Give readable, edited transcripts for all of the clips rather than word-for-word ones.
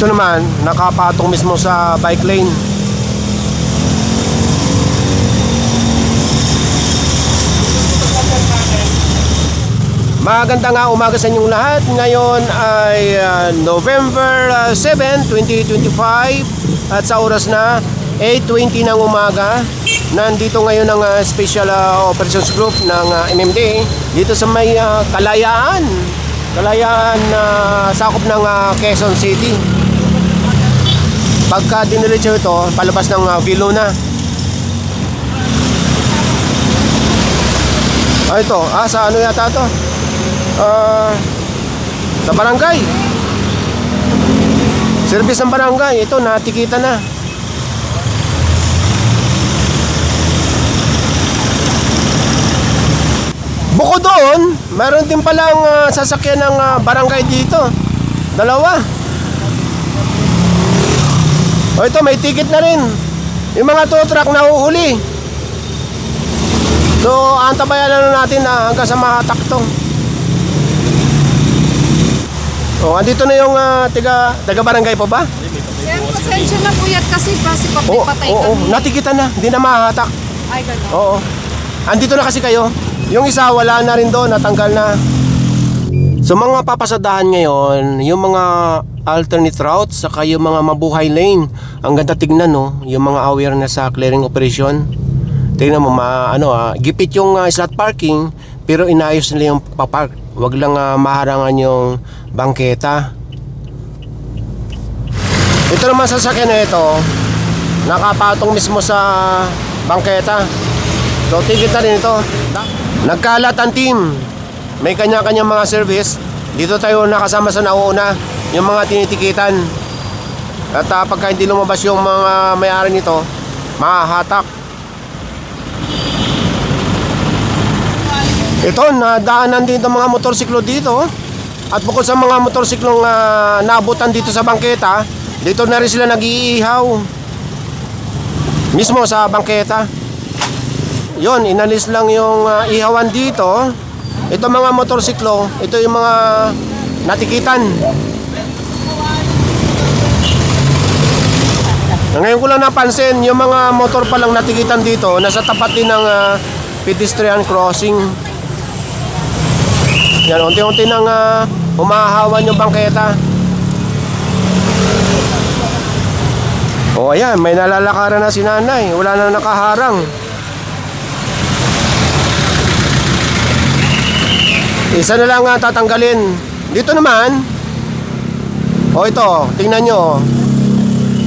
Ito naman, nakapatong mismo sa bike lane. Magandang umaga sa inyong lahat. Ngayon ay November 7, 2025 at sa oras na 8:20 ng umaga. Nandito ngayon ang Special Operations Group ng MMDA dito sa may Kalayaan na sakop ng Quezon City. Pagka diniretso ito, palabas ng Viluna. Ito, sa ano yata ito? Sa barangay. Service ng barangay. Ito, natikita na. Bukod doon, meron din palang sasakyan ng barangay dito. Dalawa. O ito, may ticket na rin. Yung mga tow truck na uhuli. So, antabayan na natin hanggang sa mahatak to. O, andito na yung taga barangay po ba? Sir, pasensya na po yan kasi papatay kami. Natikitan na. Hindi na mahatak. Ay, gano'n. Oo. Andito na kasi kayo. Yung isa wala na rin doon, natanggal na. So mga papasadahan ngayon, yung mga alternate routes saka yung mga mabuhay lane. Ang ganda tignan, no, yung mga awareness sa clearing operation. Tingnan mo, gipit yung slot parking, pero inayos nila yung papark. Wag lang maharangan yung bangketa. Ito naman sasakyan na ito, nakapatong mismo sa bangketa. So tigit na rin ito. Nagkalat ang team. May kanya-kanyang mga service. Dito tayo nakasama sa nauuna, yung mga tinitikitan. At pagka hindi lumabas yung mga may-ari nito, mahahatak. Ito, nadaanan din itong mga motorsiklo dito. At bukod sa mga motorsiklong naabutan dito sa bangketa, dito na rin sila nag-iihaw mismo sa bangketa. Yon, inalis lang yung ihawan dito. Ito mga motorsiklo, ito yung mga natikitan. Ngayon ko lang napansin, yung mga motor palang natikitan dito, nasa tapat din ng pedestrian crossing. Yan, unti-unti nang humahawan yung bangketa. O ayan, may nalalakaran na si nanay. Wala na nakaharang. Isa na lang tatanggalin. Dito naman, o ito, tingnan nyo.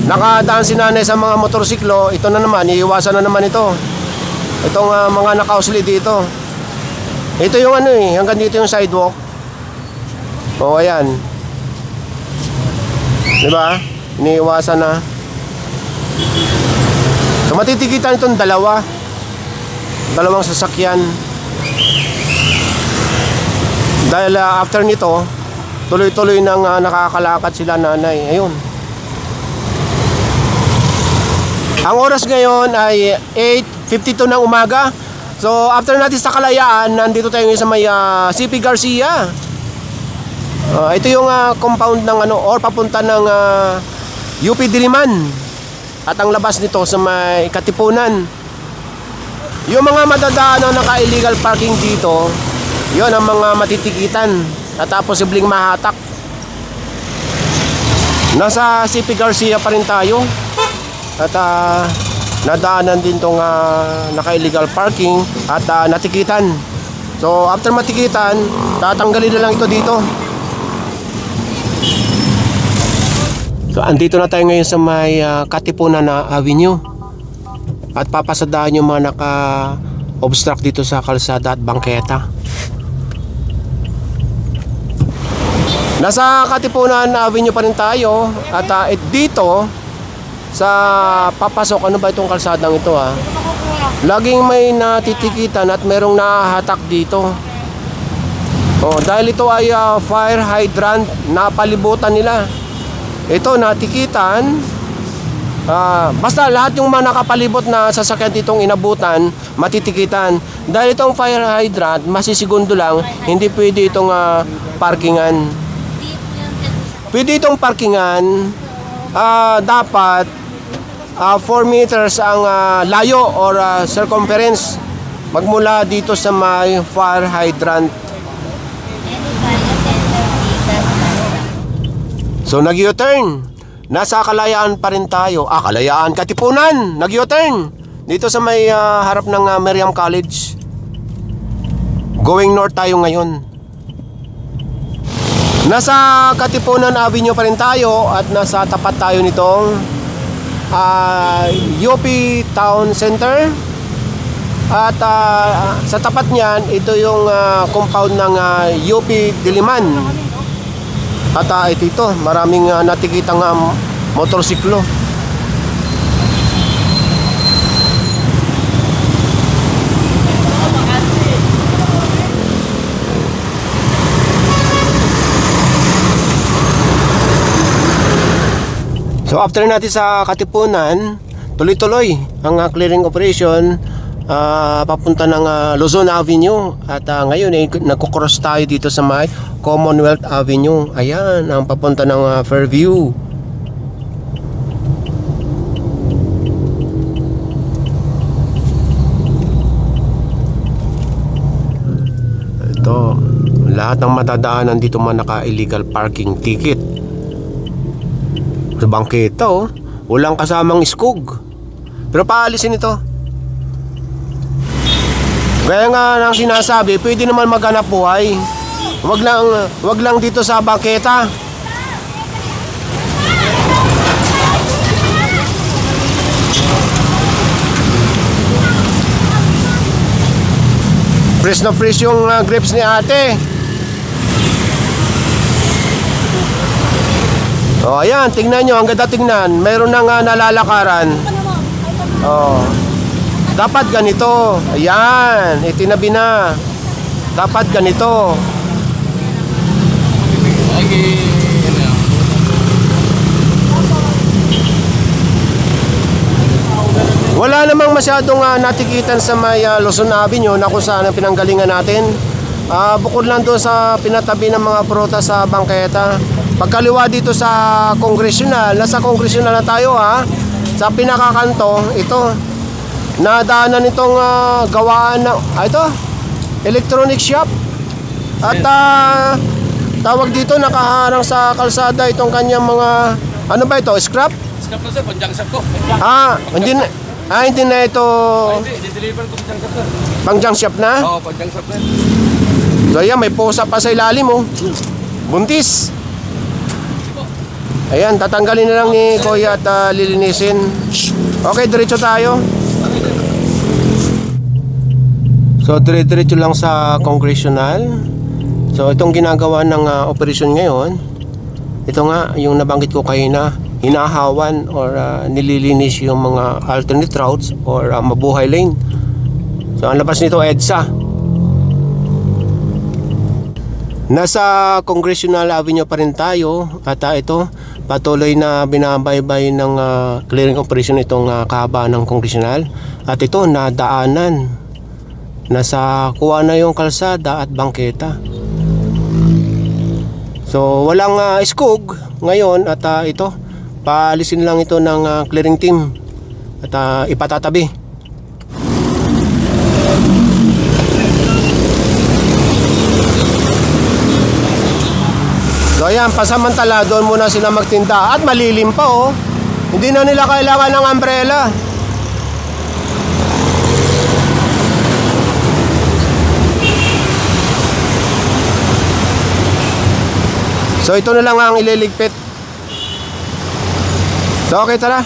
Nakadaan si nanay sa mga motorsiklo. Ito na naman, iiwasan na naman ito. Itong mga nakausli dito. Ito yung hanggang dito yung sidewalk. O ayan, diba? Iniiwasan na. So matitikitan itong dalawang sasakyan. Dahil after nito, tuloy-tuloy nang nakakalakad sila nanay. Ayun. Ang oras ngayon ay 8:52 ng umaga. So after natin sa Kalayaan, nandito tayo ngayon sa may CP Garcia. Ito yung compound ng or papunta ng UP Diliman. At ang labas nito sa may Katipunan. Yung mga madadaan na naka-illegal parking dito, yon ang mga matitikitan at posibleng mahatak. Nasa CP Garcia pa rin tayo. At nadaanan din tong naka-illegal parking at natikitan. So after matikitan, tatanggalin na lang ito dito. So andito na tayo ngayon sa may Katipunan na Avenue. At papasadahan yung mga naka-obstruct dito sa kalsada at bangketa. Nasa Katipunan Avenue pa rin tayo. At dito sa papasok, ano ba itong kalsadang ito laging may natitikitan at merong nahahatak dito. Dahil ito ay fire hydrant, napalibutan nila. Ito natikitan. Basta lahat yung mga nakapalibot na sasakyan ditong inabutan, matitikitan. Dahil itong fire hydrant, masisigundo lang, hindi pwede itong parkingan. Pwede itong parkingan dapat 4 meters ang layo or circumference magmula dito sa may fire hydrant. So nag-U-turn. Nasa Kalayaan pa rin tayo. Kalayaan, Katipunan. Nag-U-turn. Dito sa may harap ng Miriam College. Going north tayo ngayon. Nasa Katipunan Avenue pa rin tayo at nasa tapat tayo nitong UP Town Center. At sa tapat niyan, ito yung compound ng UP Diliman. At ito, maraming natikitang motorsiklo. So after natin sa Katipunan, tuloy-tuloy ang clearing operation papunta ng Luzon Avenue. At ngayon nagkukross tayo dito sa may Commonwealth Avenue. Ayan, ang papunta ng Fairview. Ito, lahat ng matadaanan dito man naka-illegal parking ticket. Sa bangketa walang kasamang iskog. Pero paalisin ito. Kaya nga nang sinasabi, pwede naman maghanap buhay. Wag lang dito sa bangketa. Fresh na fresh yung grapes ni ate. Ayan, tingnan nyo, ang ganda tingnan. Meron na nga nalalakaran. Dapat ganito. Ayan, itinabi na. Dapat ganito. Wala namang masyadong natikitan sa may Luzon Avenue na kung saan ang pinanggalingan natin. Bukod lang doon sa pinatabi ng mga prutas sa bangketa. Pagkaliwa dito sa Congressional, nasa Congressional na tayo sa pinakakanto, ito, nadaanan itong gawaan na, ito, electronic shop. At tawag dito, nakaharang sa kalsada itong kanyang mga, ano ba ito, scrap? Scrap na sir, panjang shop ko. Hindi na ito, Hindi, deliver ko panjang shop sir. pang junk shop na? Oo, panjang shop na. So ayan, may pusa pa sa ilalim buntis. Ayan, tatanggalin na lang ni Kuya at lilinisin. Okay, diretso tayo. So diretso lang sa Congressional. So itong ginagawa ng operasyon ngayon, ito nga yung nabanggit ko kanina, hinahawan or nililinis yung mga alternate routes or mabuhay lane. So ang labas nito EDSA. Nasa Congressional Avenue pa rin tayo at ito patuloy na binabaybay ng clearing operation itong kahabaan ng Congressional. At ito nadaanan, nasa kuha na yung kalsada at bangketa. So walang iskog ngayon at ito paalisin lang ito ng clearing team at ipatatabi. So ayan, pasamantala doon muna sila magtinda at malilim pa hindi na nila kailangan ng umbrella. So ito na lang ang ililigpit. So okay, tara.